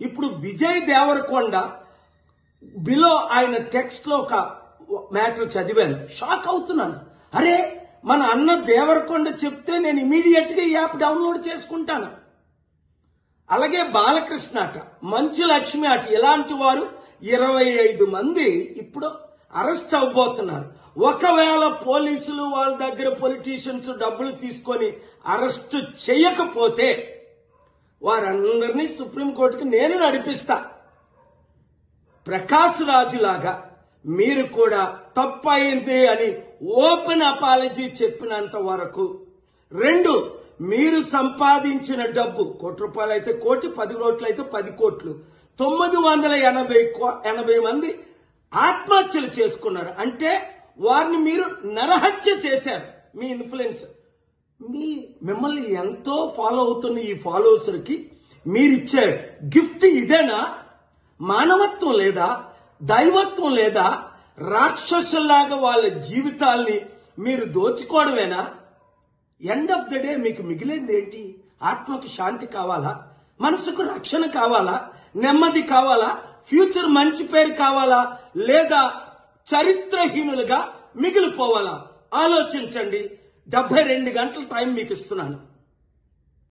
ఇప్పుడు విజయ్ దేవరకొండ బిలో ఆయన టెక్స్ట్ లో ఒక మ్యాటర్ చదివాను, షాక్ అవుతున్నాను. అరే, మన అన్న దేవరకొండ చెప్తే నేను ఇమీడియట్ గా ఈ యాప్ డౌన్లోడ్ చేసుకుంటాను. అలాగే బాలకృష్ణ అట, మంచు లక్ష్మి అట, ఇలాంటి వారు 25 మంది ఇప్పుడు అరెస్ట్ అవ్వబోతున్నారు. ఒకవేళ పోలీసులు వాళ్ళ దగ్గర పొలిటీషియన్స్ డబ్బులు తీసుకొని అరెస్ట్ చేయకపోతే వారందరినీ సుప్రీంకోర్టుకి నేను నడిపిస్తా. ప్రకాష్ రాజు లాగా మీరు కూడా తప్పయింది అని ఓపెన్ అపాలజీ చెప్పినంత వరకు, 2 మీరు సంపాదించిన డబ్బు ₹1 అయితే 1 కోటి, 10 కోట్లు అయితే 10 కోట్లు, 980 మంది ఆత్మహత్యలు చేసుకున్నారు. అంటే వారిని మీరు నరహత్య చేశారు. మీ ఇన్ఫ్లుయెన్స్, మిమ్మల్ని ఎంతో ఫాలో అవుతున్న ఈ ఫాలోవర్స్కి మీరిచ్చే గిఫ్ట్ ఇదేనా? మానవత్వం లేదా? దైవత్వం లేదా? రాక్షసుల్లాగా వాళ్ళ జీవితాల్ని మీరు దోచుకోవడమేనా? ఎండ్ ఆఫ్ ద డే మీకు మిగిలింది ఏంటి? ఆత్మకు శాంతి కావాలా? మనసుకు రక్షణ కావాలా? నెమ్మది కావాలా? ఫ్యూచర్ మంచి పేరు కావాలా? లేదా చరిత్రహీనులుగా మిగిలిపోవాలా? ఆలోచించండి. 72 గంటల టైం మీకు ఇస్తున్నాను.